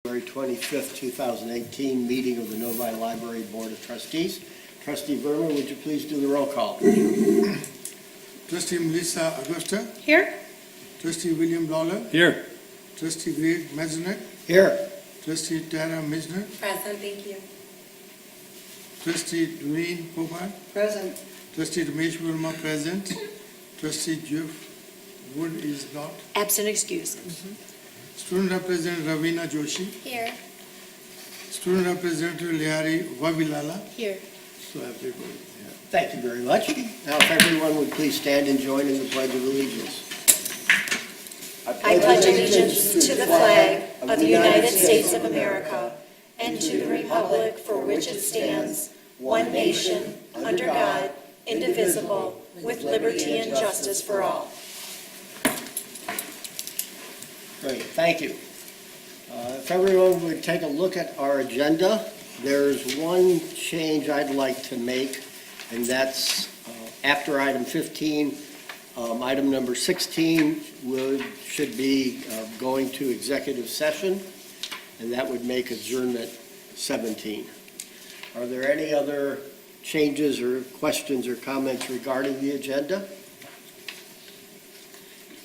January 25th, 2018 meeting of the Novi Library Board of Trustees. Trustee Verma, would you please do the roll call? Trustee Melissa Augusta. Here. Trustee William Lawler. Here. Trustee Greg Metzner. Here. Trustee Tara Misner. Present, thank you. Trustee Doreen Popar. Present. Trustee Ramesh Verma present. Trustee Jeff Wood is not. Absent excuse. Student Representative Ravina Joshi. Here. Student Representative Lihari Vavilala. Here. So everybody. Thank you very much. Now, if everyone would please stand and join in the Pledge of Allegiance. I pledge allegiance to the flag of the United States of America and to the republic for which it stands, one nation, under God, indivisible, with liberty and justice for all. Great, thank you. If everyone would take a look at our agenda, there's one change I'd like to make, and that's after item 15, item number 16 should be going to executive session, and that would make adjournment 17. Are there any other changes or questions or comments regarding the agenda?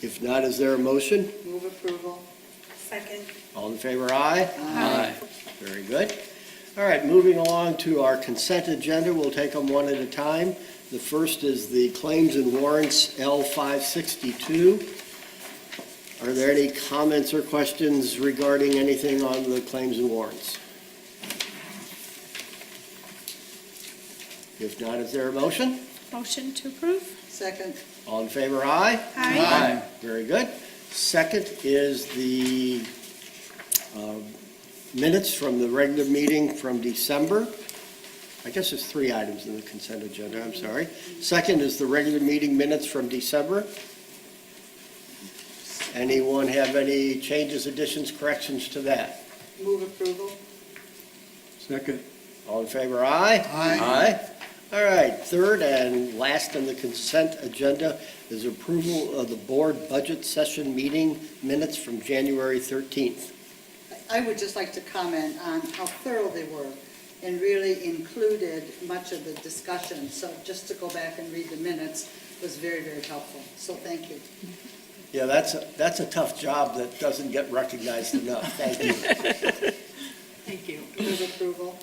If not, is there a motion? Move approval. Second. All in favor, aye? Aye. Very good. All right, moving along to our consent agenda, we'll take them one at a time. The first is the claims and warrants L562. Are there any comments or questions regarding anything on the claims and warrants? If not, is there a motion? Motion to approve. Second. All in favor, aye? Aye. Very good. Second is the minutes from the regular meeting from December. I guess there's 3 items in the consent agenda, I'm sorry. Second is the regular meeting minutes from December. Anyone have any changes, additions, corrections to that? Move approval. Second. All in favor, aye? Aye. Aye. All right, third and last on the consent agenda is approval of the board budget session meeting minutes from January 13th. I would just like to comment on how thorough they were and really included much of the discussion. So just to go back and read the minutes was very, very helpful. So thank you. Yeah, that's a tough job that doesn't get recognized enough. Thank you. Thank you. Move approval.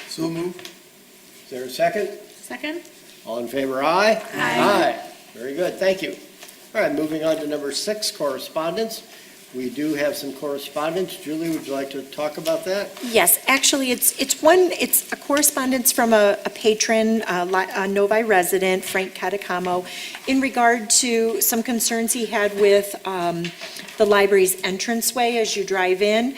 So move. Is there a second? Second. All in favor, aye? Aye. Very good, thank you. All right, moving on to number 6, correspondence. We do have some correspondence. Julie, would you like to talk about that? Yes, actually, it's a correspondence from a patron, a Novi resident, Frank Catacamo, in regard to some concerns he had with the library's entranceway as you drive in.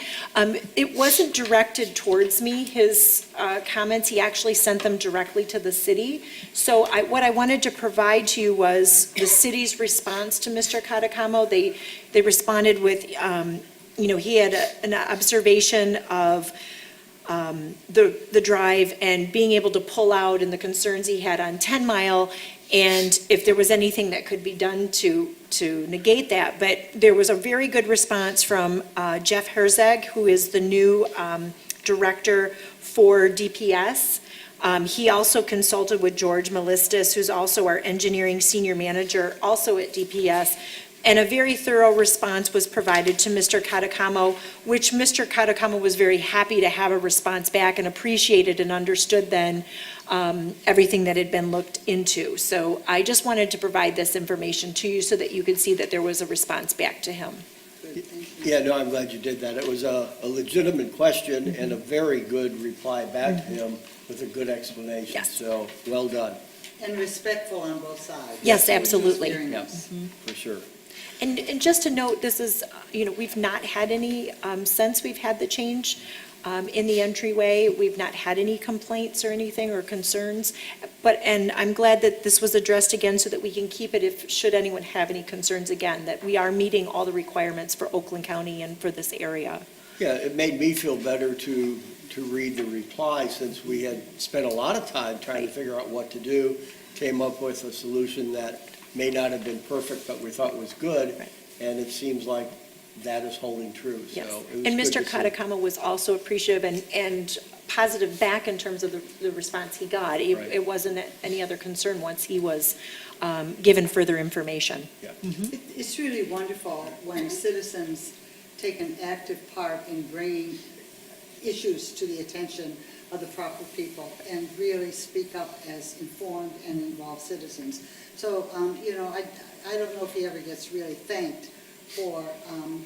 It wasn't directed towards me, his comments. He actually sent them directly to the city. So what I wanted to provide to you was the city's response to Mr. Catacamo. They responded with, he had an observation of the drive and being able to pull out and the concerns he had on 10 Mile, and if there was anything that could be done to negate that. But there was a very good response from Jeff Herzeg, who is the new director for DPS. He also consulted with George Melistis, who's also our engineering senior manager, also at DPS. And a very thorough response was provided to Mr. Catacamo, which Mr. Catacamo was very happy to have a response back and appreciated and understood then everything that had been looked into. So I just wanted to provide this information to you so that you could see that there was a response back to him. Good, thank you. Yeah, no, I'm glad you did that. It was a legitimate question and a very good reply back to him with a good explanation. Yes. So, well done, And respectful on both sides. Yes, absolutely. Very nice. for sure. And just to note, this is, we've not had any, since we've had the change in the entryway, we've not had any complaints or anything or concerns. And I'm glad that this was addressed again so that we can keep it should anyone have any concerns again, that we are meeting all the requirements for Oakland County and for this area. Yeah, it made me feel better to read the reply, since we had spent a lot of time trying to figure out what to do, came up with a solution that may not have been perfect, but we thought was good. Right. And it seems like that is holding true, so. Yes. it was And good Mr. to see. Katakama was also appreciative and positive back in terms of the response he got. Right. It wasn't any other concern once he was given further information. Yeah. It's really wonderful when citizens take an active part in bringing issues to the attention of the proper people and really speak up as informed and involved citizens. So, I don't know if he ever gets really thanked for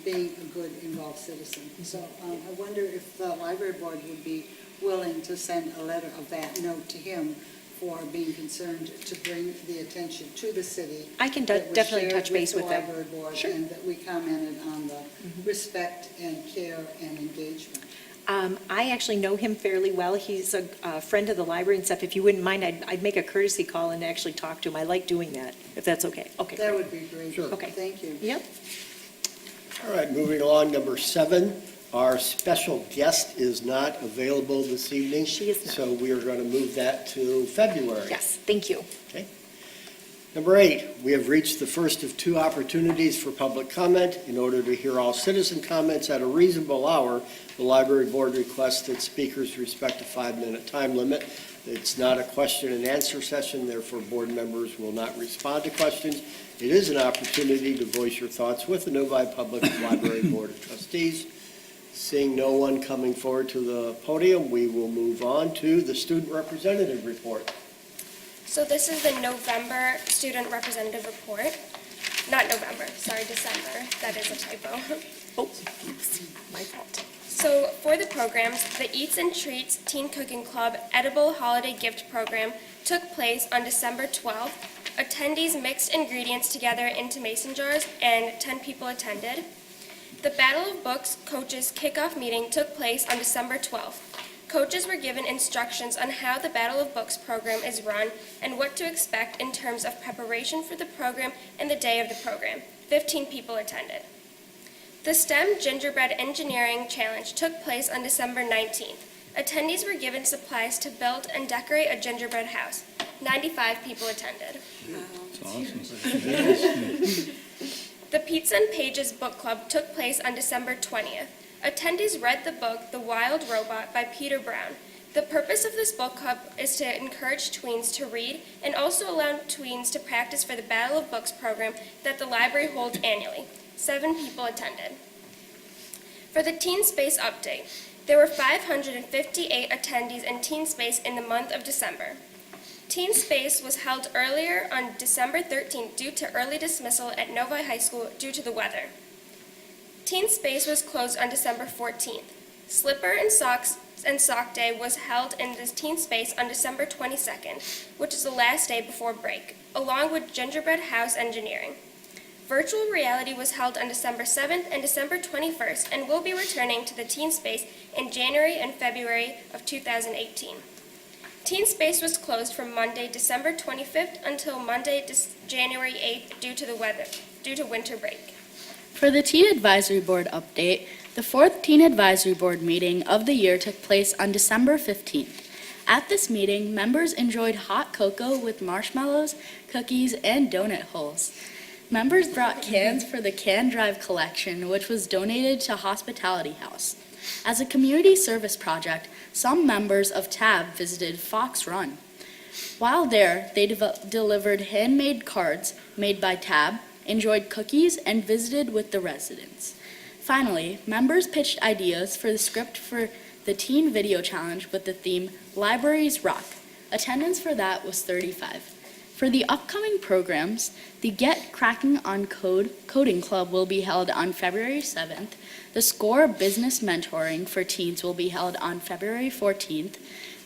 being a good involved citizen. So I wonder if the library board would be willing to send a letter of that note to him for being concerned to bring the attention to the city. I can that was definitely shared touch base with the them. library board, Sure. and that we commented on the respect and care and engagement. I actually know him fairly well. He's a friend of the library and stuff. If you wouldn't mind, I'd make a courtesy call and actually talk to him. I like doing that, if that's okay. Okay. That great. would be great. Sure. Okay. Thank you. Yep. All right, moving along, number 7, our special guest is not available this evening. She is not. So we are going to move that to February. Yes, thank you. Okay. Number 8, we have reached the first of 2 opportunities for public comment. In order to hear all citizen comments at a reasonable hour, the library board requests that speakers respect a 5-minute time limit. It's not a question and answer session, therefore board members will not respond to questions. It is an opportunity to voice your thoughts with the Novi Public Library Board of Trustees. Seeing no one coming forward to the podium, we will move on to the student representative report. So this is the November student representative report. Not November, sorry, December. That is a typo. Oh, oops, my fault. So for the programs, the Eats and Treats Teen Cooking Club Edible Holiday Gift Program took place on December 12th. Attendees mixed ingredients together into mason jars and 10 people attended. The Battle of Books coaches kickoff meeting took place on December 12th. Coaches were given instructions on how the Battle of Books program is run and what to expect in terms of preparation for the program and the day of the program. 15 people attended. The STEM Gingerbread Engineering Challenge took place on December 19th. Attendees were given supplies to build and decorate a gingerbread house. 95 people attended. That's awesome. The Pizza and Pages Book Club took place on December 20th. Attendees read the book The Wild Robot by Peter Brown. The purpose of this book club is to encourage tweens to read and also allow tweens to practice for the Battle of Books program that the library holds annually. 7 people attended. For the Teen Space update, there were 558 attendees in Teen Space in the month of December. Teen Space was held earlier on December 13th due to early dismissal at Novi High School due to the weather. Teen Space was closed on December 14th. Slipper and Sock Day was held in the Teen Space on December 22nd, which is the last day before break, along with Gingerbread House Engineering. Virtual reality was held on December 7th and December 21st and will be returning to the Teen Space in January and February of 2018. Teen Space was closed from Monday, December 25th until Monday, January 8th due to winter break. For the Teen Advisory Board update, the 4th Teen Advisory Board meeting of the year took place on December 15th. At this meeting, members enjoyed hot cocoa with marshmallows, cookies, and donut holes. Members brought cans for the Can Drive collection, which was donated to Hospitality House. As a community service project, some members of TAB visited Fox Run. While there, they delivered handmade cards made by TAB, enjoyed cookies, and visited with the residents. Finally, members pitched ideas for the script for the Teen Video Challenge with the theme Libraries Rock. Attendance for that was 35. For the upcoming programs, the Get Cracking on Coding Club will be held on February 7th. The SCORE Business Mentoring for Teens will be held on February 14th.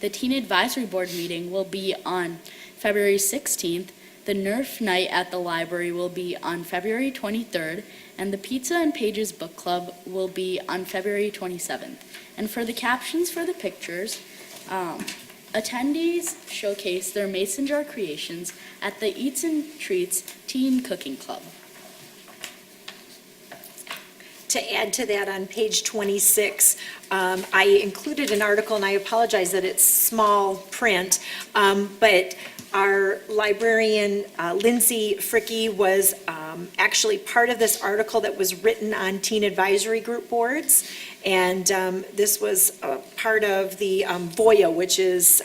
The Teen Advisory Board meeting will be on February 16th. The Nerf Night at the library will be on February 23rd, and the Pizza and Pages Book Club will be on February 27th. And for the captions for the pictures, attendees showcase their mason jar creations at the Eats and Treats Teen Cooking Club. To add to that, on page 26, I included an article, and I apologize that it's small print, but Our librarian, Lindsay Fricky, was actually part of this article that was written on teen advisory group boards. And this was part of the VOYA, which is,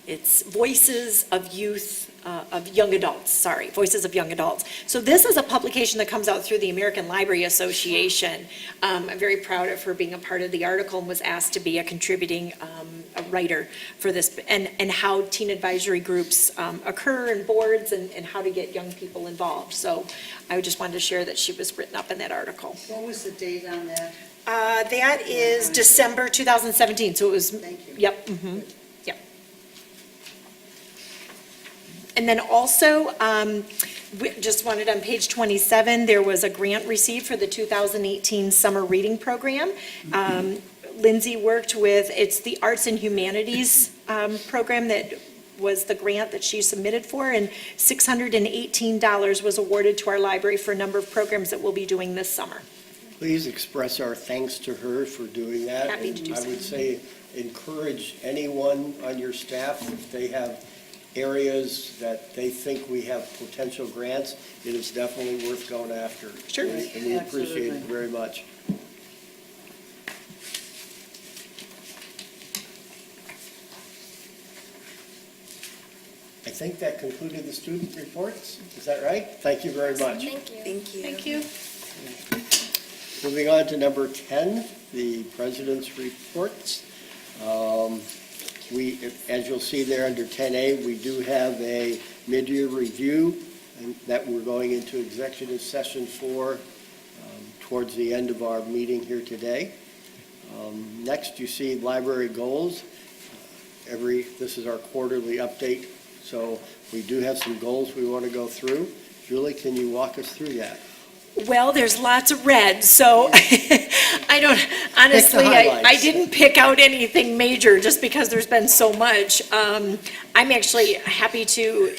it's Voices of Youth, of Young Adults, sorry, Voices of Young Adults. So this is a publication that comes out through the American Library Association. I'm very proud of her being a part of the article and was asked to be a contributing a writer for this, and how teen advisory groups occur and boards and how to get young people involved. So I just wanted to share that she was written up in that article. What was the date on that? That is December 2017, so it was. Thank you. Yep, yep. And then also, we just wanted on page 27, there was a grant received for the 2018 summer reading program. Lindsay worked with, it's the Arts and Humanities program that was the grant that she submitted for, and $618 was awarded to our library for a number of programs that we'll be doing this summer. Please express our thanks to her for doing that. Happy to do And so. I would say, encourage anyone on your staff, if they have areas that they think we have potential grants, it is definitely worth going after. Sure. And we appreciate it very much. I think that concluded the student reports. Is that right? Thank you very much. Thank you. Thank you. Moving on to number 10, the president's reports. As you'll see there under 10A, we do have a mid-year review and that we're going into executive session for towards the end of our meeting here today. Next, you see library goals. This is our quarterly update, so we do have some goals we want to go through. Julie, can you walk us through that? Well, there's lots of red, so I don't, honestly, I highlights. didn't pick out anything major just because there's been so much. I'm actually happy to,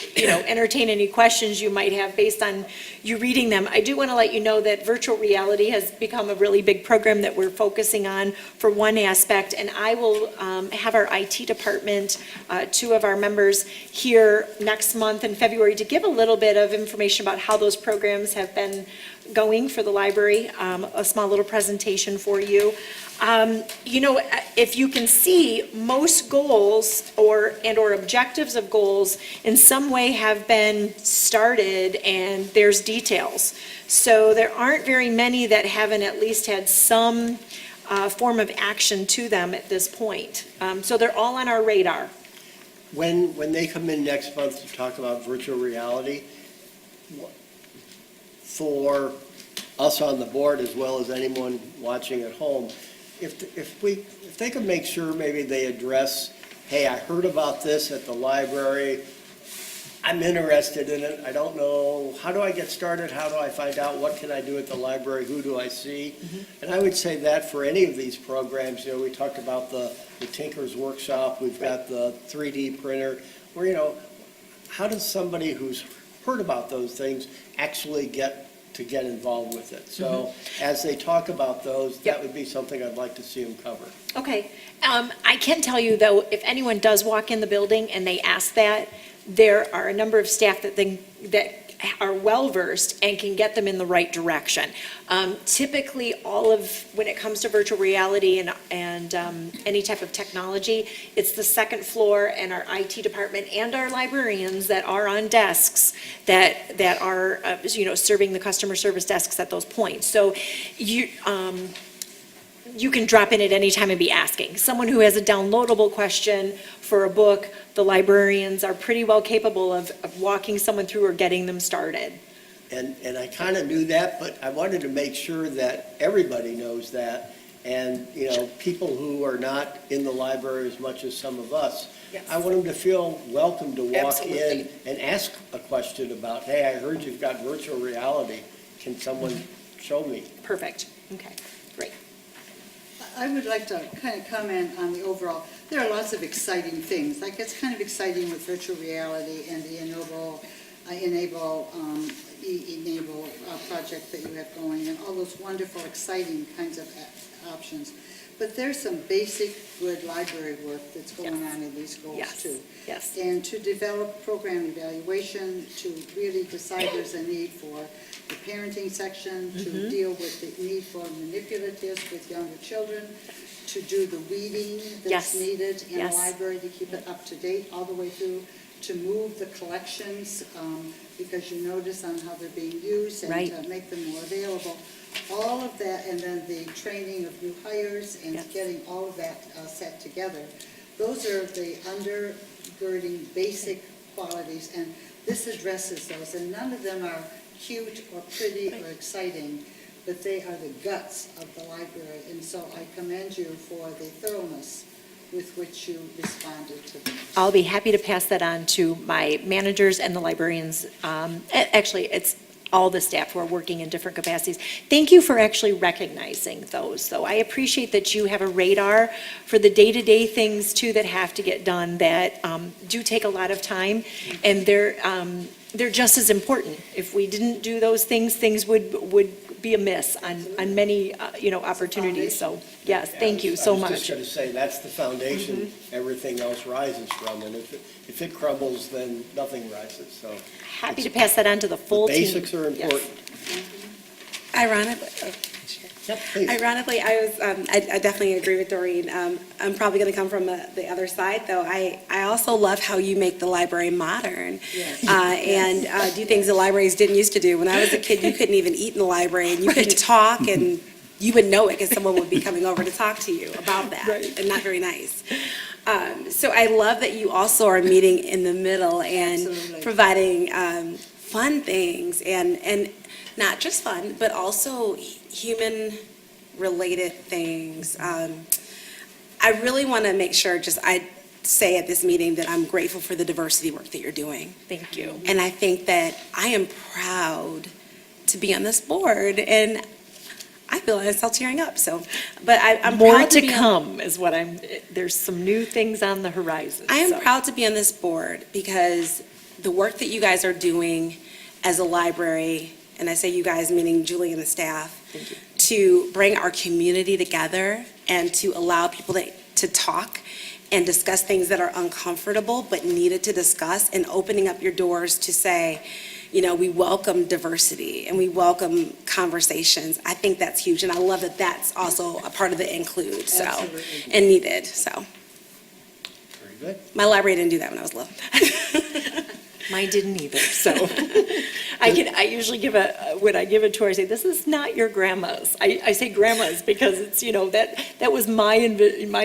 entertain any questions you might have based on you reading them. I do want to let you know that virtual reality has become a really big program that we're focusing on for one aspect, and I will have our IT department, two of our members here next month in February to give a little bit of information about how those programs have been going for the library, a small little presentation for you. If you can see, most goals or objectives of goals in some way have been started and there's details. So there aren't very many that haven't at least had some form of action to them at this point. So they're all on our radar. When they come in next month to talk about virtual reality, for us on the board as well as anyone watching at home, if they could make sure maybe they address, hey, I heard about this at the library, I'm interested in it, I don't know, how do I get started, how do I find out, what can I do at the library, who do I see? And I would say that for any of these programs, we talked about the Tinker's Workshop, we've got the 3D printer, where, how does somebody who's heard about those things actually get involved with it? So as they talk about those, that would be something I'd like to see them cover. Okay. I can tell you, though, if anyone does walk in the building and they ask that, there are a number of staff that are well-versed and can get them in the right direction. Typically, when it comes to virtual reality and any type of technology, it's the second floor and our IT department and our librarians that are on desks that are, serving the customer service desks at those points. So you can drop in at any time and be asking. Someone who has a downloadable question for a book, the librarians are pretty well capable of walking someone through or getting them started. And I kind of knew that, but I wanted to make sure that everybody knows that. And, people who are not in the library as much as some of us, Yes. I want them to feel welcome to walk in Absolutely. and ask a question about, hey, I heard you've got virtual reality. Can someone show me? Perfect. Okay, great. I would like to kind of comment on the overall, there are lots of exciting things, like it's kind of exciting with virtual reality and the Enable project that you have going, and all those wonderful, exciting kinds of options. But there's some basic good library work that's going Yes. on in these goals Yes, too. yes. And to develop program evaluation, to really decide there's a need for the parenting section, Mm-hmm. to deal with the need for manipulatives with younger children, to do the weeding Yes. that's needed in a Yes. library to keep it up to date all the way through, to move the collections, because you notice on how they're being used and Right. to make them more available. All of that, and then the training of new hires and Yes. getting all of that set together. Those are the undergirding basic qualities, and this addresses those, and none of them are cute or pretty or exciting, but they are the guts of the library, and so I commend you for the thoroughness with which you responded to them. I'll be happy to pass that on to my managers and the librarians. Actually, it's all the staff who are working in different capacities. Thank you for actually recognizing those, though. I appreciate that you have a radar for the day-to-day things, too, that have to get done that do take a lot of time, and they're just as important. If we didn't do those things, things would be amiss on many, opportunities. So, yes, thank you so I was much. just going to say, that's the foundation everything else rises from, and if it crumbles, then nothing rises, so. Happy to pass that on to the full team. Basics are Yes. important. Ironically, I definitely agree with Doreen. I'm probably going to come from the other side, though. I also love how you make the library modern and do things the libraries didn't used to do. When I was a kid, you couldn't even eat in the library, and you couldn't talk, and you would know it because someone would be coming over to talk to you about that, and not very nice. So I love that you also are meeting in the middle and Absolutely. providing fun things, and not just fun, but also human-related things. I really want to make sure, I say at this meeting that I'm grateful for the diversity work that you're doing. Thank you. And I think that I am proud to be on this board, and I feel myself tearing up, but I'm More proud to be on- come is what there's some new things on the horizon. I am so. proud to be on this board because the work that you guys are doing as a library, and I say you guys meaning Julie and the staff, Thank you. to bring our community together and to allow people to talk and discuss things that are uncomfortable but needed to discuss, and opening up your doors to say, we welcome diversity and we welcome conversations. I think that's huge, and I love that that's also a part of the include, Absolutely. and needed, so. Very good. My library didn't do that when I was little. Mine didn't either, so. I usually when I give a tour, I say, this is not your grandma's. I say grandma's because it's, that was my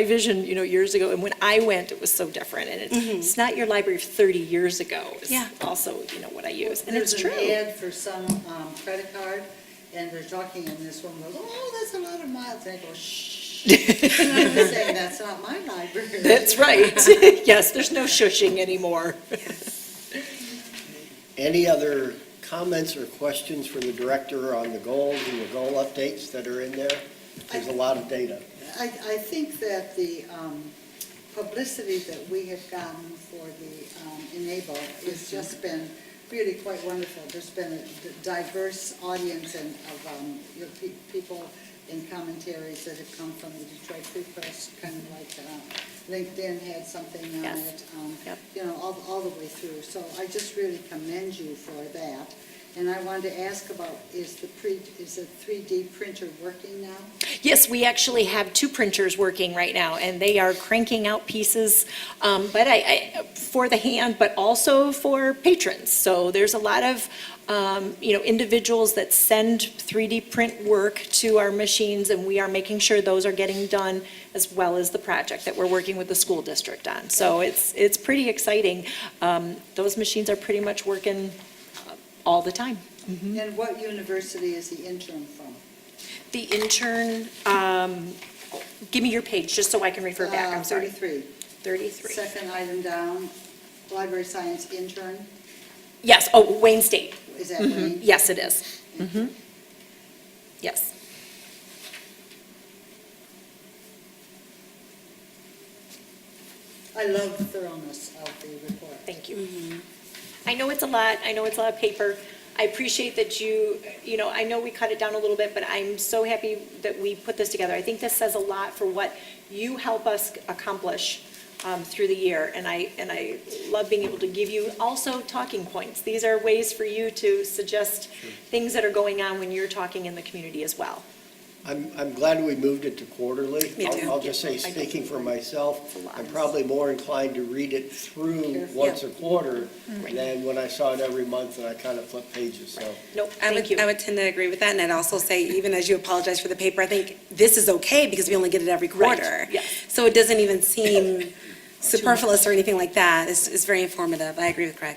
vision, years ago. And when I went, it was so different. And it's not your library of 30 years ago. It's Yeah. also, what I use. And it's true. There's an ad for some credit card, and they're talking, and this woman goes, oh, that's a lot of miles. And I go, shh. And I'm saying, that's not my library. That's right. Yes, there's no shushing anymore. Any other comments or questions for the director on the goals and the goal updates that are in there? There's a lot of data. I think that the publicity that we have gotten for the Enable has just been really quite wonderful. There's been a diverse audience and of people in commentaries that have come from the Detroit Free Press, kind of like LinkedIn had something on Yes. it, Yep. all the way through. So I just really commend you for that. And I wanted to ask about, is the 3D printer working now? Yes, we actually have 2 printers working right now, and they are cranking out pieces, but for the hand, but also for patrons. So there's a lot of, individuals that send 3D print work to our machines, and we are making sure those are getting done, as well as the project that we're working with the school district on. So it's pretty exciting. Those machines are pretty much working all the time. And what university is the intern from? The intern, give me your page, just so I can refer back, I'm sorry. 33. 33. Second item down, library science intern. Yes, Wayne State. Is that Wayne? Yes, it is. Yes. I love the thoroughness of the report. Thank you. I know it's a lot of paper. I appreciate that you know, I know we cut it down a little bit, but I'm so happy that we put this together. I think this says a lot for what you help us accomplish through the year, and I love being able to give you also talking points. These are ways for you to suggest things that are going on when you're talking in the community as well. I'm glad we moved it to quarterly. Me too. I'll just say, speaking for myself, It's a lot. I'm probably more inclined to read it through once a quarter than when I saw it every month and I kind of flip pages, so. Nope, I thank you. would tend to agree with that, and I'd also say, even as you apologize for the paper, I think this is okay because we only get it every quarter. yes. So it doesn't even seem superfluous or anything like that. It's very informative. I agree with Craig.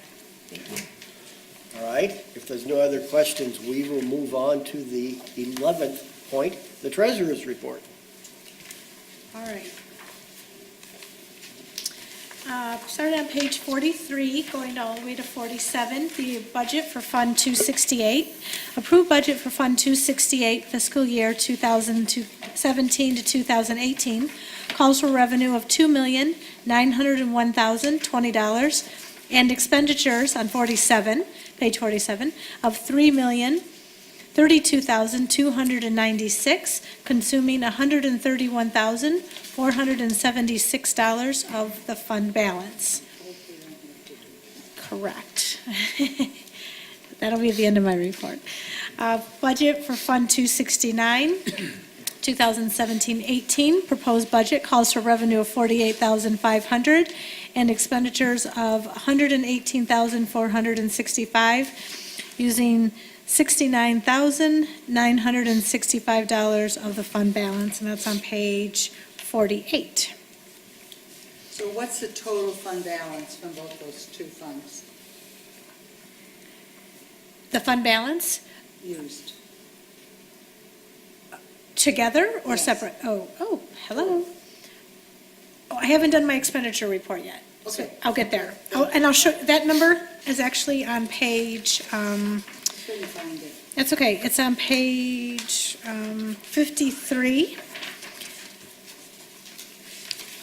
All right, if there's no other questions, we will move on to the 11th point, the treasurer's report. All right. Starting on page 43, going all the way to 47, the budget for Fund 268. Approved budget for Fund 268 fiscal year 2017 to 2018 calls for revenue of $2,901,020 and expenditures on 47, page 47, of $3,032,296, consuming $131,476 of the fund balance. Correct. That'll be at the end of my report. Budget for Fund 269, 2017-18, proposed budget calls for revenue of $48,500 and expenditures of $118,465, using $69,965 of the fund balance, and that's on page 48. So what's the total fund balance from both those two funds The fund balance used? together or Yes. separate? Oh, hello. Oh, I haven't done my expenditure report yet. So Okay. I'll get there. Oh, and I'll show, that number is actually on page, Couldn't find it. that's okay, it's on page 53.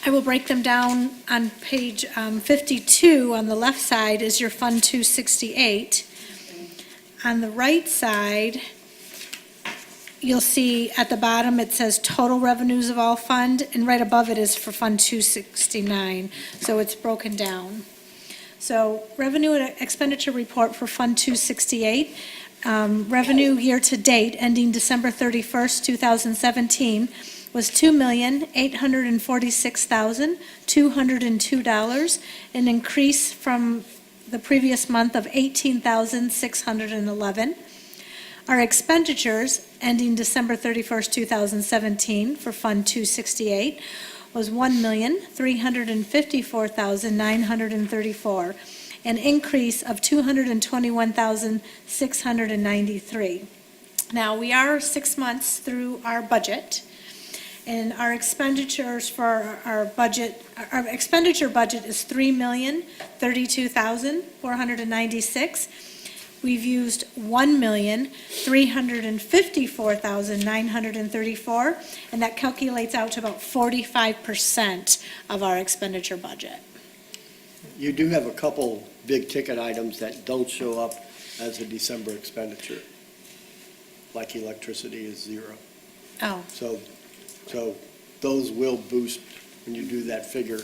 I will break them down on page 52. On the left side is your Fund 268. On the right side, you'll see at the bottom, it says total revenues of all fund, and right above it is for Fund 269, so it's broken down. So revenue and expenditure report for Fund 268, revenue year-to-date ending December 31st, 2017, was $2,846,202, an increase from the previous month of $18,611. Our expenditures ending December 31st, 2017 for Fund 268 was $1,354,934, an increase of $221,693. Now, we are 6 months through our budget, and our expenditures for our budget, our expenditure budget is $3,032,496. We've used $1,354,934, and that calculates out to about 45% of our expenditure budget. You do have a couple big-ticket items that don't show up as a December expenditure, like electricity is zero. Oh, So those will boost when you do that figure,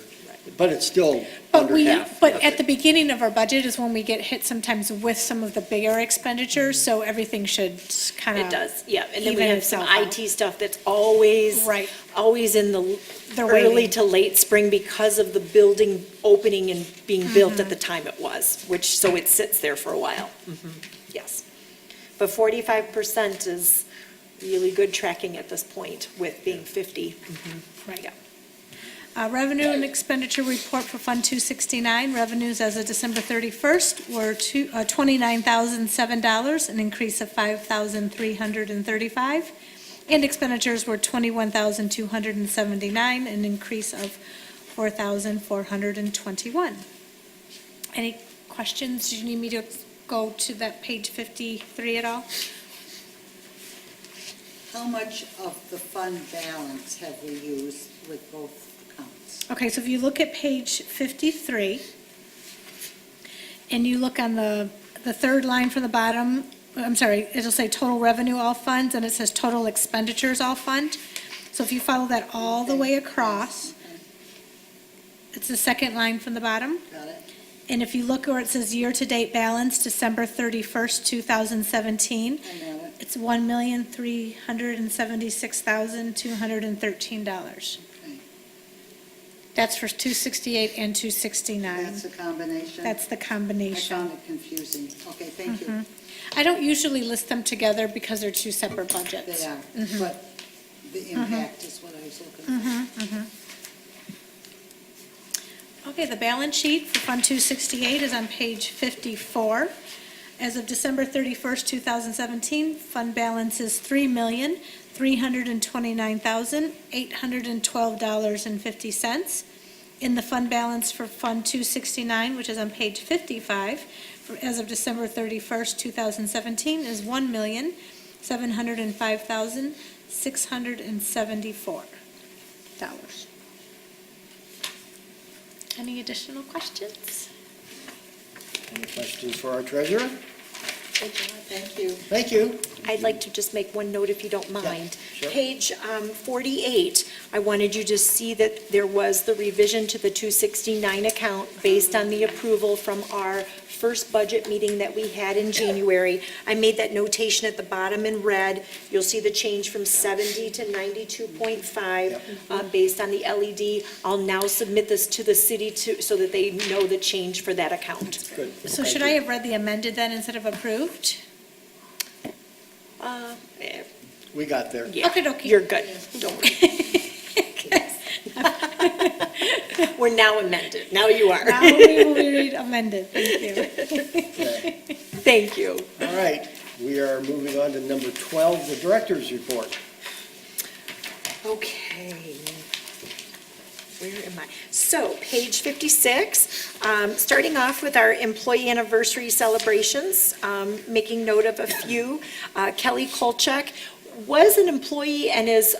but it's still under half. But at the beginning of our budget is when we get hit sometimes with some of the bigger expenditures, so everything should kind of. It does, yeah, and then we even have some itself out. IT stuff that's always. Right. Always in the They're early waiting. to late spring because of the building opening and being built at the time it was, which, so it sits there for a while. Yes. But 45% is really good tracking at this point with being 50. Right. Yeah. Revenue and expenditure report for Fund 269, revenues as of December 31st were $29,007, an increase of $5,335, and expenditures were $21,279, an increase of $4,421. Any questions? Do you need me to go to that page 53 at all? How much of the fund balance have we used with both accounts? Okay, so if you look at page 53, and you look on the the third line from the bottom, I'm sorry, it'll say total revenue all funds, and it says total expenditures all fund. So if you follow that all the way across, it's the second line from the bottom. Got it? And if you look where it says year-to-date balance, December 31st, 2017, I got it. it's $1,376,213. Okay. That's for 268 and 269. That's a combination? That's the I combination. found it confusing. Okay, thank you. I don't usually list them together because they're two separate budgets. They are, but the impact is what I was looking for. Okay, the balance sheet for Fund 268 is on page 54. As of December 31st, 2017, fund balance is $3,329,812.50. In the fund balance for Fund 269, which is on page 55, as of December 31st, 2017, is $1,705,674. Any additional questions? Any questions for our treasurer? Good job. Thank you. Thank you. I'd like to just make one note if you don't mind. sure. Page 48, I wanted you to see that there was the revision to the 269 account based on the approval from our first budget meeting that we had in January. I made that notation at the bottom in red. You'll see the change from 70 to 92.5 based on the LED. I'll now submit this to the city so that they know the change for that account. Good. So Thank should you. I have read the amended then instead of approved? We got there. Yeah, Okey-dokey. you're good. Don't. We're now amended. Now you are. Now we will read amended, thank you. Okay. Thank you. All right, we are moving on to number 12, the director's report. Okay. Where am I? So, page 56, starting off with our employee anniversary celebrations, making note of a few. Kelly Kolchak was an employee and has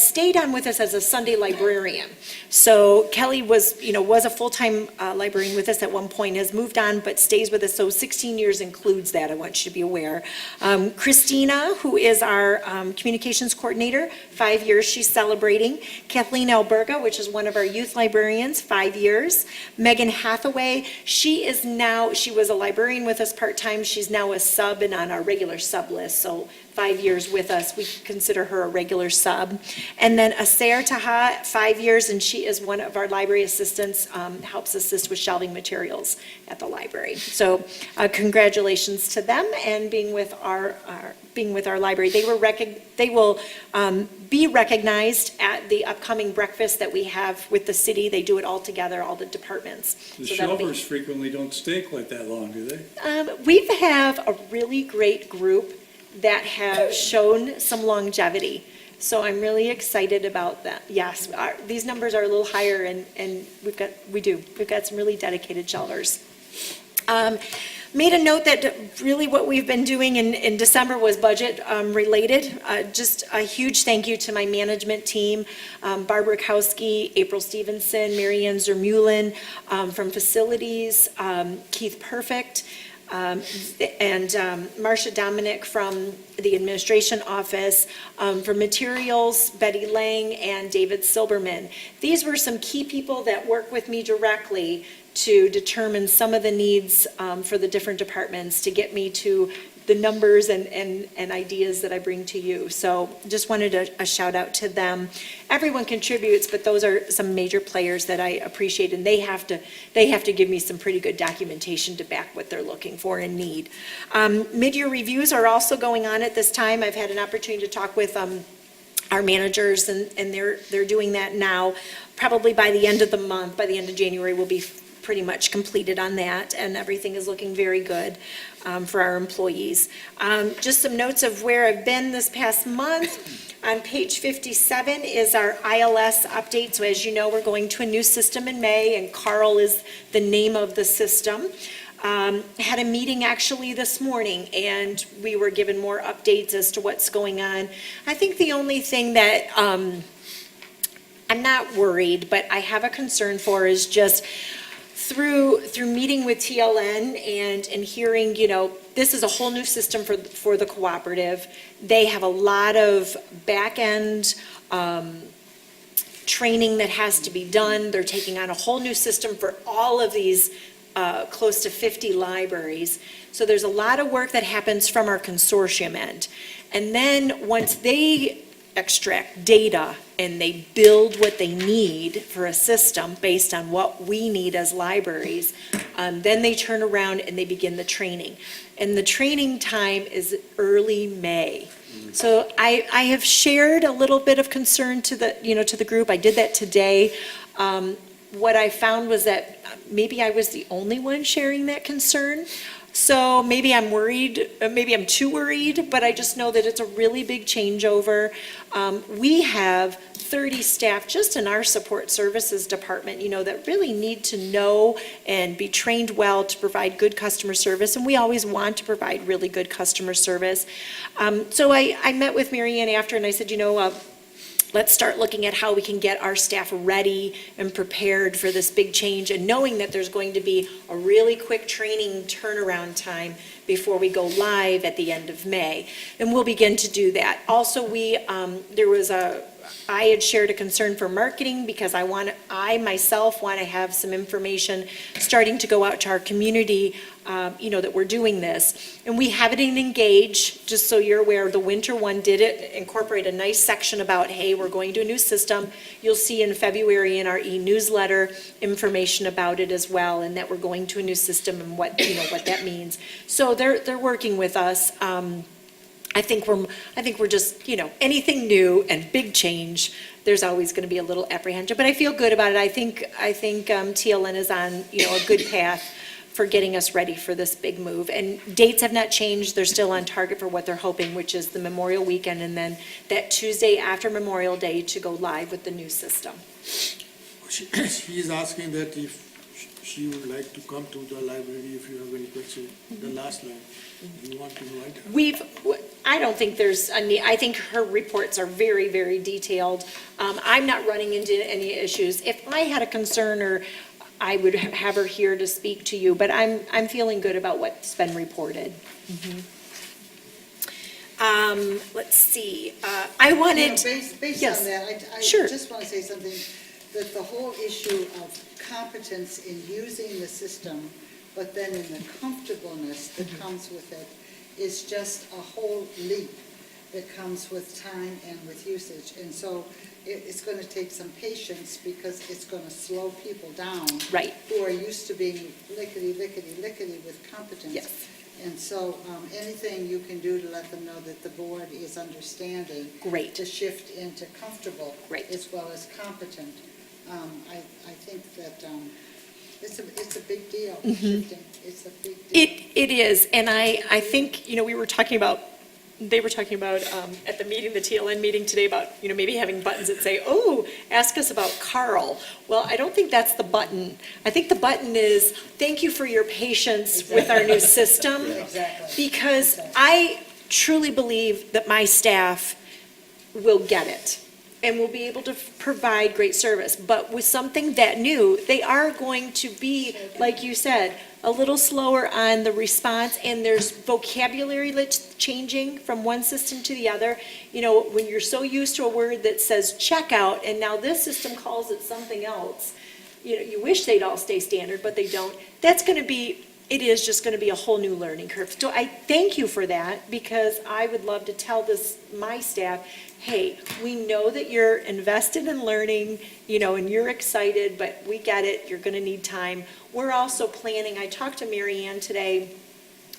stayed on with us as a Sunday librarian. So Kelly was a full-time librarian with us at one point, has moved on, but stays with us, so 16 years includes that, I want you to be aware. Christina, who is our communications coordinator, 5 years she's celebrating. Kathleen Alberga, which is one of our youth librarians, 5 years. Megan Hathaway, she was a librarian with us part-time, she's now a sub and on our regular sub list, so 5 years with us, we consider her a regular sub. And then Asair Taha, 5 years, and she is one of our library assistants, helps assist with shelving materials at the library. So congratulations to them and being with our library. They will be recognized at the upcoming breakfast that we have with the city. They do it all together, all the departments. The So that'll be- shelvers frequently don't stay quite that long, do they? We have a really great group that have shown some longevity. So I'm really excited about that. Yes, these numbers are a little higher and we've got some really dedicated shelvers. Made a note that really what we've been doing in December was budget related. Just a huge thank you to my management team, Barbara Kowski, April Stevenson, Marianne Zermulin from facilities, Keith Perfect, and Marcia Dominic from the administration office, for materials, Betty Lang and David Silberman. These were some key people that work with me directly to determine some of the needs for the different departments to get me to the numbers and ideas that I bring to you. So just wanted a shout out to them. Everyone contributes, but those are some major players that I appreciate, and they have to give me some pretty good documentation to back what they're looking for and need. Mid-year reviews are also going on at this time. I've had an opportunity to talk with our managers, and they're doing that now. Probably by the end of the month, by the end of January, we'll be pretty much completed on that, and everything is looking very good for our employees. Just some notes of where I've been this past month. On page 57 is our ILS update. So as you know, we're going to a new system in May, and Carl is the name of the system. Had a meeting actually this morning, and we were given more updates as to what's going on. I think the only thing that I'm not worried, but I have a concern for is just through meeting with TLN and hearing, this is a whole new system for the cooperative. They have a lot of back-end training that has to be done. They're taking on a whole new system for all of these close to 50 libraries. So there's a lot of work that happens from our consortium end. And then once they extract data and they build what they need for a system based on what we need as libraries, then they turn around and they begin the training. And the training time is early May. So I have shared a little bit of concern to the group. I did that today. What I found was that maybe I was the only one sharing that concern. So maybe I'm worried, maybe I'm too worried, but I just know that it's a really big changeover. We have 30 staff just in our support services department, that really need to know and be trained well to provide good customer service, and we always want to provide really good customer service. So I met with Mary Ann after, and I said, let's start looking at how we can get our staff ready and prepared for this big change, and knowing that there's going to be a really quick training turnaround time before we go live at the end of May. And we'll begin to do that. Also, I had shared a concern for marketing because I myself want to have some information starting to go out to our community, that we're doing this. And we have it in Engage, just so you're aware, the winter one did incorporate a nice section about, hey, we're going to a new system. You'll see in February in our e-newsletter information about it as well, and that we're going to a new system and what that means. So they're working with us. I think we're just, anything new and big change, there's always going to be a little apprehension, but I feel good about it. I think TLN is on, a good path for getting us ready for this big move. And dates have not changed. They're still on target for what they're hoping, which is the Memorial Weekend and then that Tuesday after Memorial Day to go live with the new system. She is asking that if she would like to come to the library if you have any question, the last line. You want to invite her? I don't think there's a need. I think her reports are very, very detailed. I'm not running into any issues. If I had a concern, or I would have her here to speak to you, but I'm feeling good about what's been reported. Let's see. I wanted. Based yes. on that, I Sure. just want to say something, that the whole issue of competence in using the system, but then in the comfortableness that comes with it, is just a whole leap that comes with time and with usage. And so it's going to take some patience because it's going to slow people down. Right. Who are used to being lickety, lickety, lickety with competence. Yes. And so anything you can do to let them know that the board is understanding. Great. To shift into comfortable. Great. As well as competent. I think that it's a big deal, shifting. It's a big deal. It is, and I think, they were talking about at the meeting, the TLN meeting today about, maybe having buttons that say, oh, ask us about Carl. Well, I don't think that's the button. I think the button is, thank you for your patience with our new system. Exactly. Because I truly believe that my staff will get it and will be able to provide great service. But with something that new, they are going to be, like you said, a little slower on the response, and there's vocabulary that's changing from one system to the other. When you're so used to a word that says checkout, and now this system calls it something else, you wish they'd all stay standard, but they don't. It is just going to be a whole new learning curve. So I thank you for that, because I would love to tell my staff, hey, we know that you're invested in learning, and you're excited, but we get it, you're going to need time. We're also planning, I talked to Mary Ann today,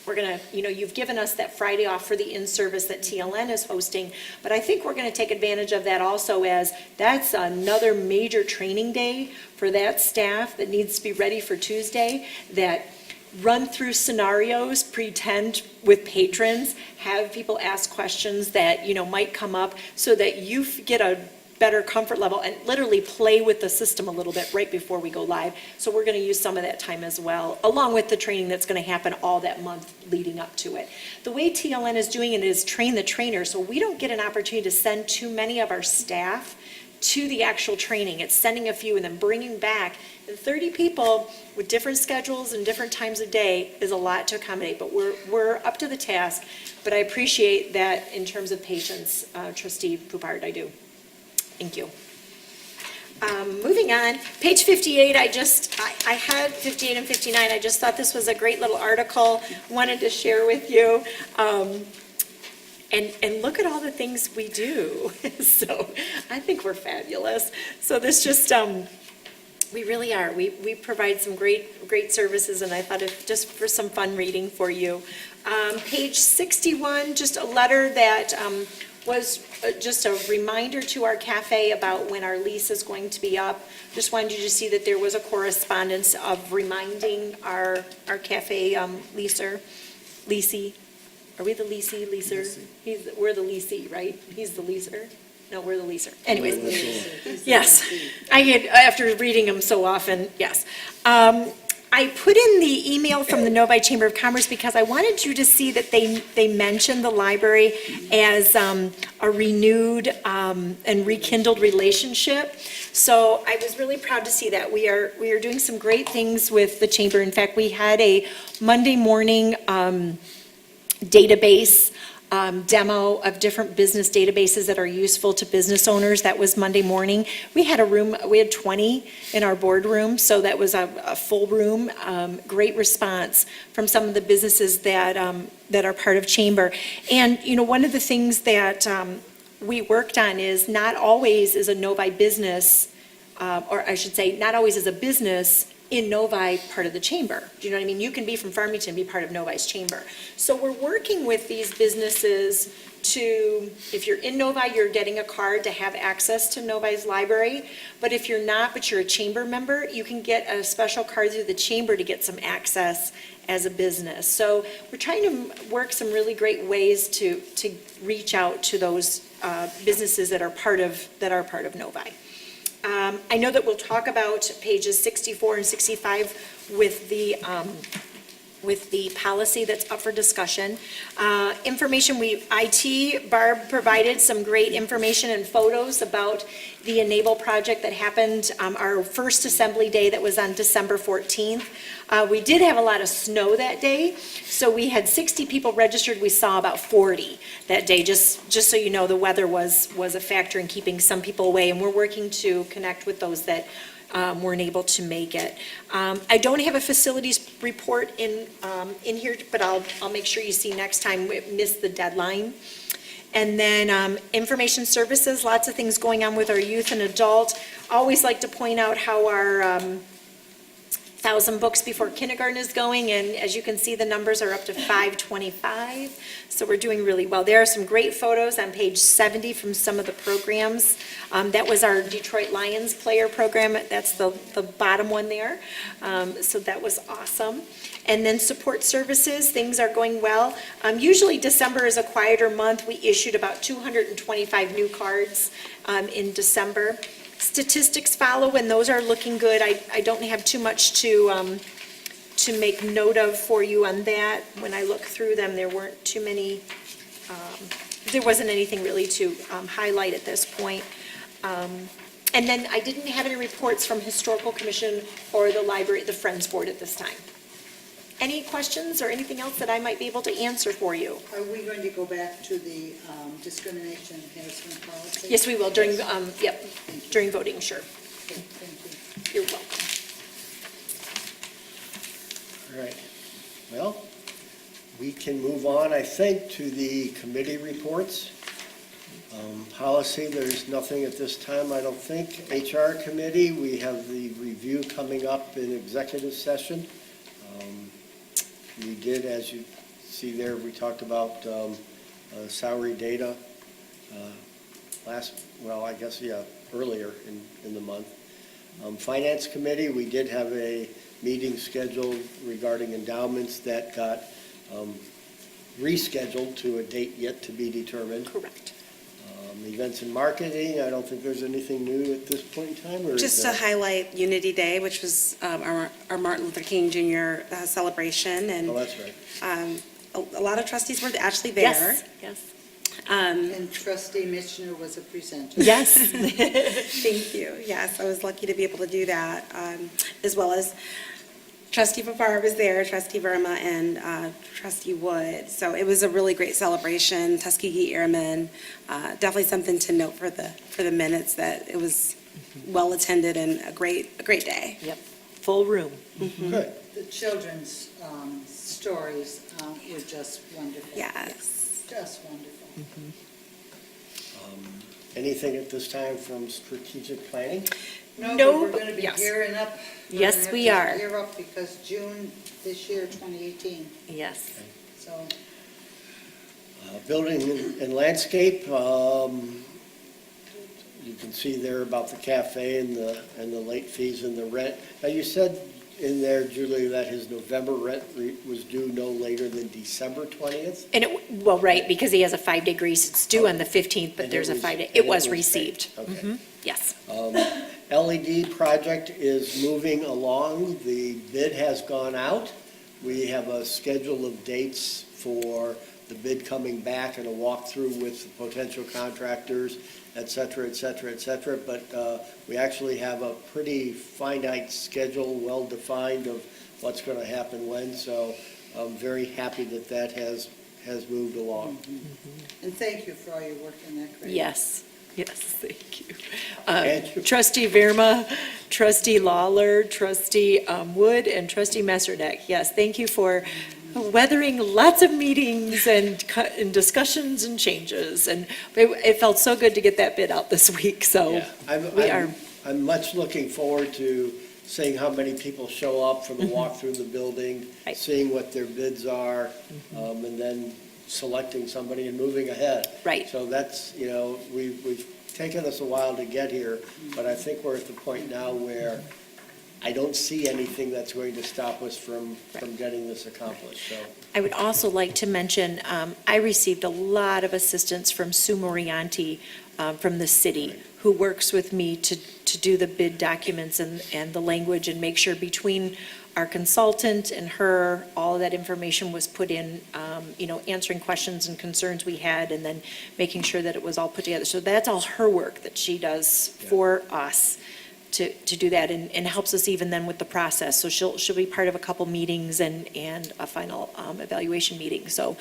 we're going to, you've given us that Friday off for the in-service that TLN is hosting, but I think we're going to take advantage of that also, as that's another major training day for that staff that needs to be ready for Tuesday, that run through scenarios, pretend with patrons, have people ask questions that, might come up, so that you get a better comfort level and literally play with the system a little bit right before we go live. So we're going to use some of that time as well, along with the training that's going to happen all that month leading up to it. The way TLN is doing it is train the trainer, so we don't get an opportunity to send too many of our staff to the actual training. It's sending a few and then bringing back. And 30 people with different schedules and different times of day is a lot to accommodate, but we're up to the task. But I appreciate that in terms of patience, Trustee Poupard, I do. Thank you. Moving on, page 58, I had 58 and 59. I just thought this was a great little article, wanted to share with you. And look at all the things we do. So I think we're fabulous. So this just, we really are. We provide some great services, and I thought it just for some fun reading for you. Page 61, just a letter that was just a reminder to our cafe about when our lease is going to be up. Just wanted you to see that there was a correspondence of reminding our cafe leasee. Are we the leaser? We're the leasee, right? He's the leaser? No, we're the leaser. Anyways, yes. I get, after reading them so often, yes. I put in the email from the Novi Chamber of Commerce because I wanted you to see that they mentioned the library as a renewed and rekindled relationship. So I was really proud to see that. We are doing some great things with the chamber. In fact, we had a Monday morning database demo of different business databases that are useful to business owners. That was Monday morning. We had 20 in our boardroom, so that was a full room. Great response from some of the businesses that are part of Chamber. And, you know, one of the things that we worked on is not always is a Novi business, or I should say, not always is a business in Novi part of the chamber. Do you know what I mean? You can be from Farmington and be part of Novi's chamber. So we're working with these businesses to, if you're in Novi, you're getting a card to have access to Novi's library. But if you're not, but you're a chamber member, you can get a special card through the chamber to get some access as a business. So we're trying to work some really great ways to reach out to those businesses that are part of Novi. I know that we'll talk about pages 64 and 65 with the policy that's up for discussion. Information IT, Barb provided some great information and photos about the Enable project that happened, our first assembly day that was on December 14th. We did have a lot of snow that day, so we had 60 people registered. We saw about 40 that day, just so you know, the weather was a factor in keeping some people away, and we're working to connect with those that weren't able to make it. I don't have a facilities report in here, but I'll make sure you see next time. We missed the deadline. And then information services, lots of things going on with our youth and adult. Always like to point out how our 1,000 books before kindergarten is going, and as you can see, the numbers are up to 525, so we're doing really well. There are some great photos on page 70 from some of the programs. That was our Detroit Lions player program. That's the bottom one there, so that was awesome. And then support services, things are going well. Usually December is a quieter month. We issued about 225 new cards in December. Statistics follow, and those are looking good. I don't have too much to make note of for you on that. When I look through them, there weren't too many, there wasn't anything really to highlight at this point. And then I didn't have any reports from Historical Commission or the Library, the Friends Board at this time. Any questions or anything else that I might be able to answer for you? Are we going to go back to the discrimination and harassment policy? Yes, we will during, during voting, sure. Okay, thank you. You're welcome. All right. Well, we can move on, I think, to the committee reports. Policy, there's nothing at this time, I don't think. HR committee, we have the review coming up in executive session. We did, as you see there, we talked about salary data earlier in the month. Finance committee, we did have a meeting scheduled regarding endowments that got rescheduled to a date yet to be determined. Correct. Events and marketing, I don't think there's anything new at this point in time, or is Just to there? highlight Unity Day, which was our Martin Luther King Jr. Celebration, and Oh, that's right. a lot of trustees were actually there. Yes, yes. And trustee Mitchner was a presenter. Yes. Thank you. Yes, I was lucky to be able to do that, as well as trustee Papa was there, trustee Verma, and trustee Wood. So it was a really great celebration, Tuskegee Airmen. Definitely something to note for the minutes, that it was well-attended and a great day. Yep, full room. Good. The children's stories were just wonderful. Yes. Just wonderful. Anything at this time from strategic planning? No, No, but we're but going to be yes. gearing up. We're Yes, gonna have we to are. Gear up because June this year, 2018, Yes. so. Building and landscape, you can see there about the cafe and the late fees and the rent. Now, you said in there, Julie, that his November rent was due no later than December 20th? And well, right, because he has a 5-day grace, it's due on the 15th, but And there's a was- 5-day, and it was paid. received. Okay. Yes. LED project is moving along. The bid has gone out. We have a schedule of dates for the bid coming back and a walkthrough with the potential contractors, et cetera, et cetera, et cetera. But we actually have a pretty finite schedule, well-defined of what's going to happen when. So I'm very happy that has moved along. And thank you for all your work in that grade. Yes, yes, thank you. And you- Trustee Verma, trustee Lawler, trustee Wood, and trustee Messerdeck. Yes, thank you for weathering lots of meetings and discussions and changes. And it felt so good to get that bid out this week, so Yeah. we are, I'm much looking forward to seeing how many people show up for the walk through the building, Right. seeing what their bids are, and then selecting somebody and moving ahead. Right. So that's, we've taken us a while to get here, but I think we're at the point now where I don't see anything that's going to stop us from getting this accomplished, so. I would also like to mention, I received a lot of assistance from Sue Morianti from the city, who works with me to do the bid documents and the language and make sure between our consultant and her, all of that information was put in, answering questions and concerns we had, and then making sure that it was all put together. So that's all her work that she does for us to do that, and helps us even then with the process. So she'll be part of a couple meetings and a final evaluation meeting. So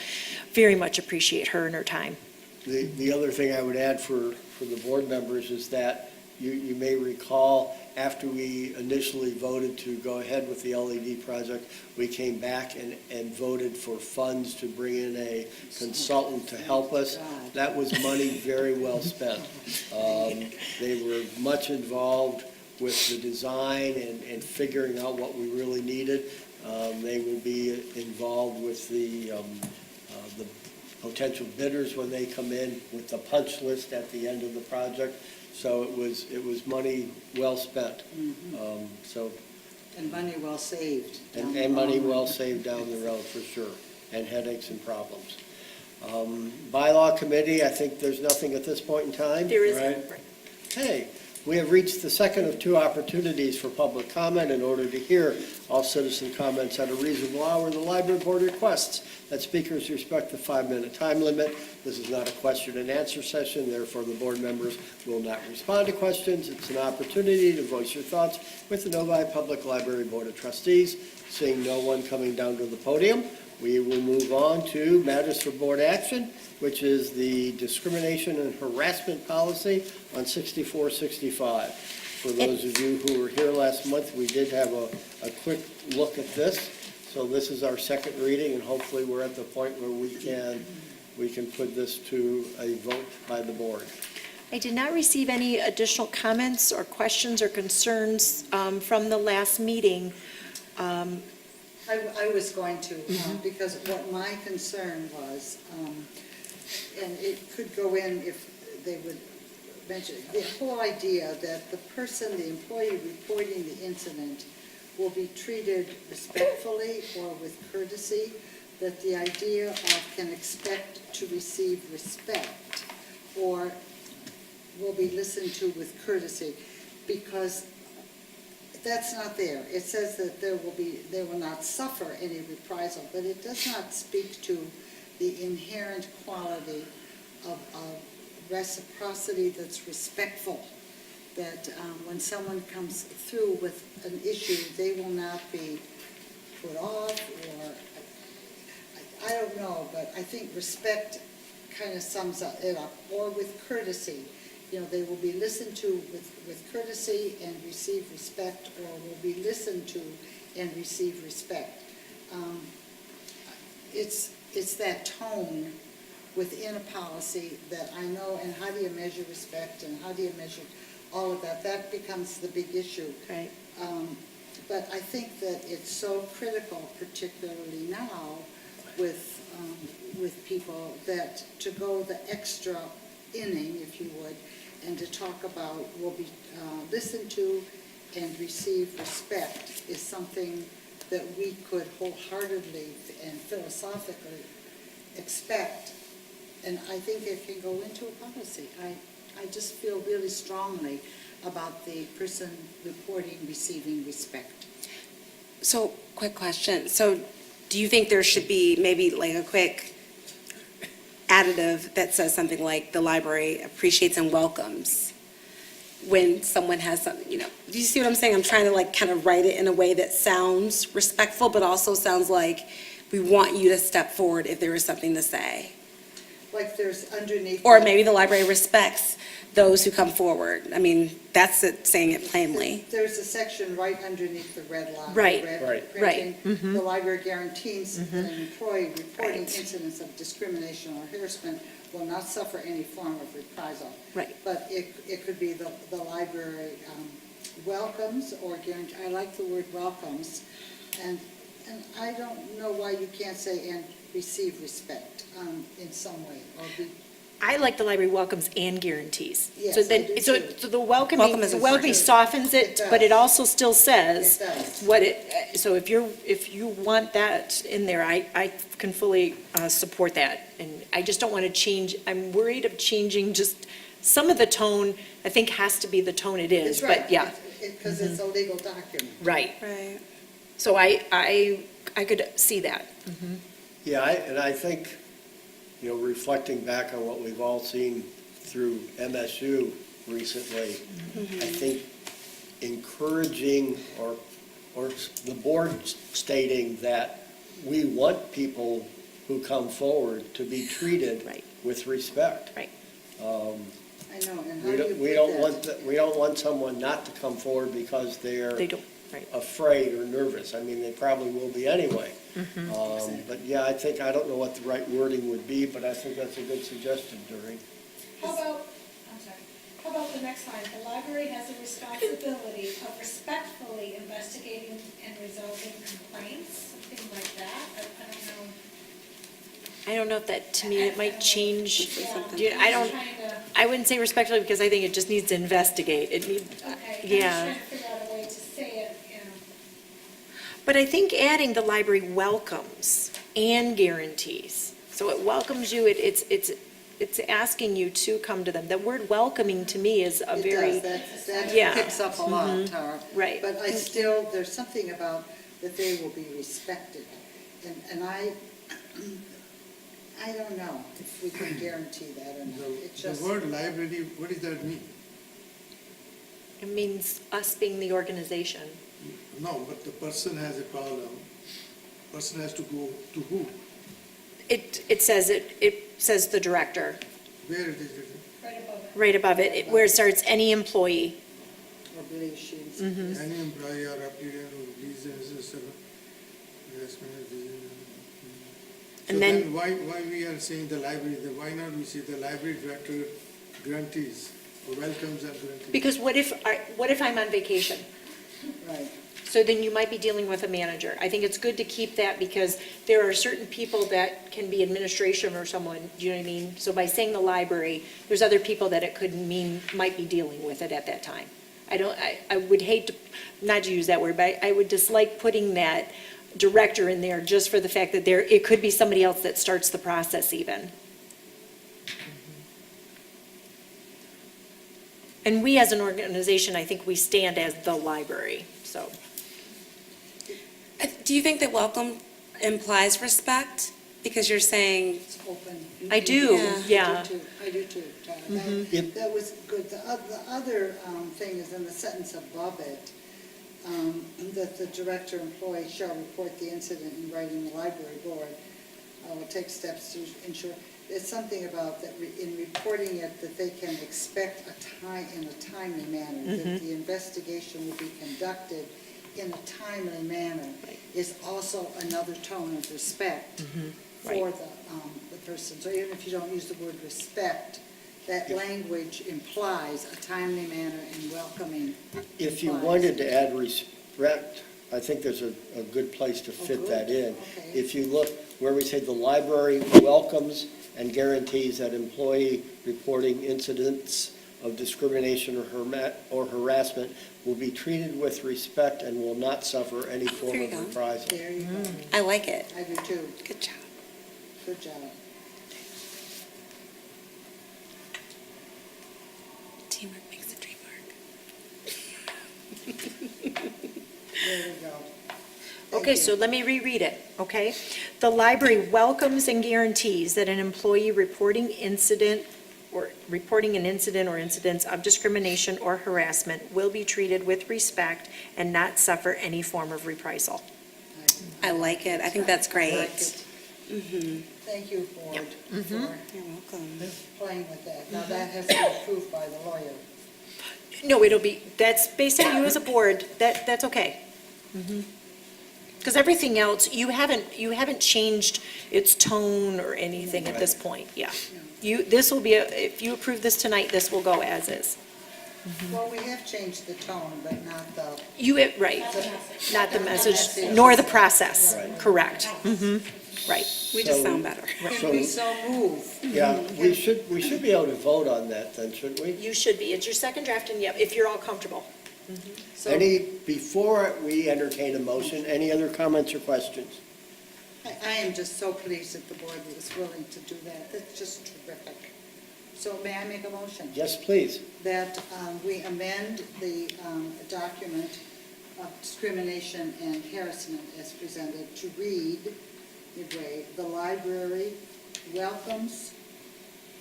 very much appreciate her and her time. The other thing I would add for the board members is that you may recall, after we initially voted to go ahead with the LED project, we came back and voted for funds to bring in a consultant to help us. That was money very well spent. They were much involved with the design and figuring out what we really needed. They will be involved with the potential bidders when they come in with the punch list at the end of the project. So it was money well spent. So, And money well saved. down the and money long run. well saved down the road for sure, and headaches and problems. Bylaw committee, I think there's nothing at this point in time. There is, right? Okay, we have reached the second of two opportunities for public comment. In order to hear all citizen comments at a reasonable hour, the library board requests that speakers respect the 5-minute time limit. This is not a question and answer session, therefore the board members will not respond to questions. It's an opportunity to voice your thoughts with the Novi Public Library Board of Trustees. Seeing no one coming down to the podium, we will move on to matters for board action, which is the discrimination and harassment policy on 6465. For those of you who were here last month, we did have a quick look at this. So this is our second reading, and hopefully we're at the point where we can put this to a vote by the board. I did not receive any additional comments or questions or concerns from the last meeting. I was going to, because what my concern was, and it could go in if they would mention, the whole idea that the person, the employee reporting the incident will be treated respectfully or with courtesy, that the idea of can expect to receive respect or will be listened to with courtesy, because that's not there. It says that they will not suffer any reprisal, but it does not speak to the inherent quality reciprocity that's respectful, that when someone comes through with an issue, they will not be put off, or, I don't know, but I think respect kind of sums it up, or with courtesy. You know, they will be listened to with courtesy and receive respect, or will be listened to and receive respect. It's that tone within a policy that I know, and how do you measure respect, and how do you measure all of that? That becomes the big issue. Right. But I think that it's so critical, particularly now, with people, that to go the extra inning, if you would, and to talk about will be listened to and receive respect is something that we could wholeheartedly and philosophically expect. And I think it can go into a policy. I just feel really strongly about the person reporting receiving respect. So, quick question. So, do you think there should be maybe like a quick additive that says something like the library appreciates and welcomes when someone has something, you know? Do you see what I'm saying? I'm trying to like kind of write it in a way that sounds respectful, but also sounds like we want you to step forward if there is something to say. Like there's underneath. Or maybe the library respects those who come forward. I mean, that's it, saying it plainly. There's a section right underneath the red line. Right, red right, printing. right. The library guarantees an employee reporting Right. incidents of discrimination or harassment will not suffer any form of reprisal. Right. But it could be the library welcomes or guarantee, I like the word welcomes, and I don't know why you can't say and receive respect in some way, or be. I like the library welcomes and guarantees. Yes, So I then, do so too. so the welcoming, Welcome is the welcoming important. softens It it, but it does. also still says It does. what it, so if you want that in there, I can fully support that. And I just don't want to change, I'm worried of changing just some of the tone, I think has to be the tone it is, It's right, but yeah, because it's a legal document. right. Right. So I could see that. Yeah, and I think, you know, reflecting back on what we've all seen through MSU recently, I think encouraging or the board stating that we want people who come forward to be treated Right. with respect. Right. I know, and how We do don't, you we put don't that? want, we don't want someone not to come forward because they're They don't, right. afraid or nervous. I mean, they probably will be anyway. But yeah, I don't know what the right wording would be, but I think that's a good suggestion, Doreen. How about, I'm sorry, how about the next line? The library has a responsibility of respectfully investigating and resolving complaints, something like that. I don't know. I don't know if that, to me, it might change. Yeah, Do I I'm don't, trying to- I wouldn't say respectfully because I think it just needs to investigate. It needs, Okay, I'm just yeah. trying to figure out a way to say it, you know. But I think adding the library welcomes and guarantees. So it welcomes you, it's asking you to come to them. The word welcoming to me is a It very, does, that Yeah. picks up a lot, Tara. Right. But I still, there's something about that they will be respected. And I don't know if we can guarantee that or not. It The just, word library, what does that mean? it means us being the organization. No, but the person has a problem. Person has to go to who? It says the director, Where it is written? Right above it. right above it, where it starts any employee. I believe she's. Any employee or applicant who reasons, so And then- then why we are saying the library, why not we say the library director grantees, or welcomes and grantees? Because what if I'm on vacation? Right. So then you might be dealing with a manager. I think it's good to keep that because there are certain people that can be administration or someone, do you know what I mean? So by saying the library, there's other people that it could mean, might be dealing with it at that time. I would hate to, not to use that word, but I would dislike putting that director in there just for the fact that it could be somebody else that starts the process even. And we as an organization, I think we stand as the library, so. Do you think that welcome implies respect? Because you're saying, It's open. I do, yeah. I do too, Tara. Yep. That was good. The other thing is in the sentence above it, that the director employee shall report the incident in writing the library board, will take steps to ensure, it's something about that in reporting it, that they can expect in a timely manner, that the investigation will be conducted in a timely manner, is also another tone of respect for the person. So even if you don't use the word respect, that language implies a timely manner and welcoming. If you implies. wanted to add respect, I think there's a good place to fit good. that in. Okay. If you look where we say the library welcomes and guarantees that employee reporting incidents of discrimination or harassment will be treated with respect and will not suffer any form there of you go. reprisal. There you go. I like it. I do too. Good job. Good job. Teamwork makes the dream work. There we go. Thank Okay, you. so let me reread it, okay? The library welcomes and guarantees that an employee reporting an incident or incidents of discrimination or harassment will be treated with respect and not suffer any form of reprisal. I like it. I think that's I great. like it. Thank you, board, for You're welcome. playing with that. Now, that has to be approved by the lawyer. No, that's based on you as a board, that's okay. Because everything else, you haven't changed its tone or anything at this point, yeah. This will be, if you approve this tonight, this will go as is. Well, we have changed the tone, but not the. Right, not the message, nor the process, correct. Right. We just sound better. Can we so move? Yeah, we should be able to vote on that then, shouldn't we? You should be, it's your second draft, and if you're all comfortable. So Before we entertain a motion, any other comments or questions? I am just so pleased that the board was willing to do that. That's just terrific. So may I make a motion? Yes, please. That we amend the document of discrimination and harassment as presented to read midway, the library welcomes,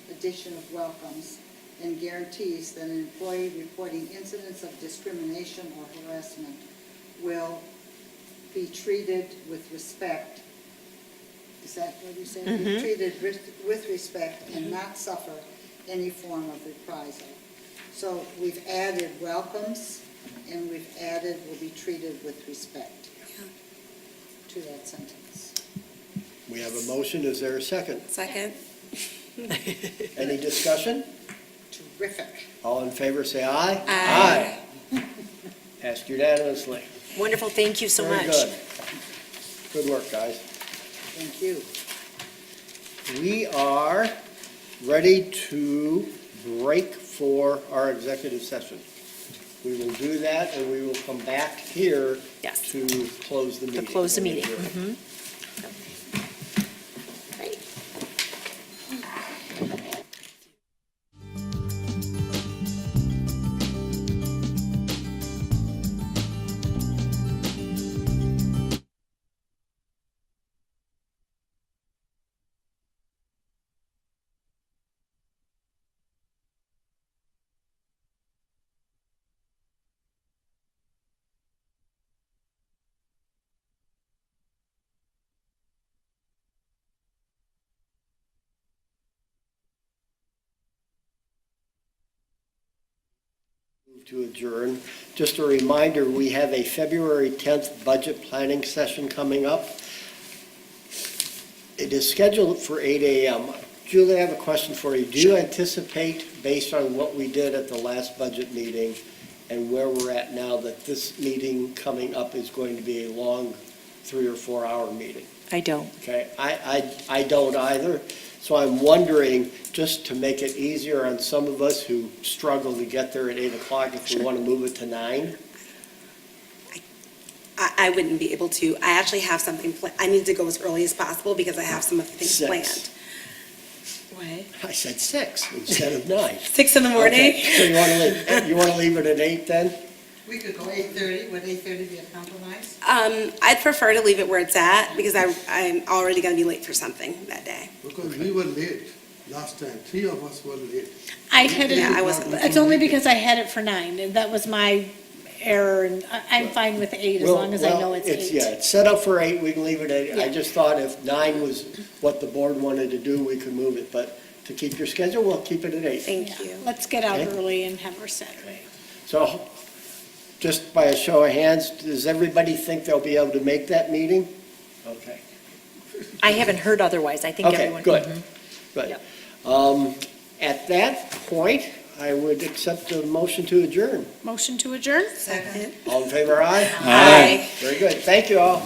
addition of welcomes, and guarantees that an employee reporting incidents of discrimination or harassment will be treated with respect. Is that what you said? Be treated with respect and not suffer any form of reprisal. So we've added welcomes, and we've added will be treated with respect to that sentence. We have a motion, is there a second? Second? Any discussion? Terrific. All in favor, say aye. Aye. Passed unanimously. Wonderful, thank you so Very much. good. Good work, guys. Thank you. We are ready to break for our executive session. We will do that, and we will come back here Yes. to close the To meeting. close the meeting. Adjourn. Right. To adjourn. Just a reminder, we have a February 10th budget planning session coming up. It is scheduled for 8 a.m. Julie, I have a question for you. Do you anticipate, based on what we did at the last budget meeting and where we're at now, that this meeting coming up is going to be a long 3 or 4 hour meeting? I don't. Okay, I don't either. So I'm wondering, just to make it easier on some of us who struggle to get there at 8 o'clock, if we want to move it to 9? I wouldn't be able to. I actually have something, I need to go as early as possible because I have some other things 6. planned. What? I said 6 instead of 9. 6 in the morning? Okay, so you want to leave it at 8 then? We could go 8:30, would 8:30 be a compromise? I'd prefer to leave it where it's at because I'm already going to be late for something that day. Because we were late last time, 3 of us were late. I had Yeah, I it, wasn't. it's only because I had it for 9, and that was my error, and I'm fine with 8 as long as I know it's 8. Yeah, it's set up for 8, we can leave it at 8. I Yeah. just thought if 9 was what the board wanted to do, we could move it, but to keep your schedule, we'll keep it at 8. Thank you. Let's get out Okay. early and have our Saturday. So, just by a show of hands, does everybody think they'll be able to make that meeting? Okay. I haven't heard otherwise. I think Okay, everyone. good, Mhm. good. Yep. At that point, I would accept a motion to adjourn. Motion to adjourn? Second. All in favor, aye? Aye. Very good, thank you all.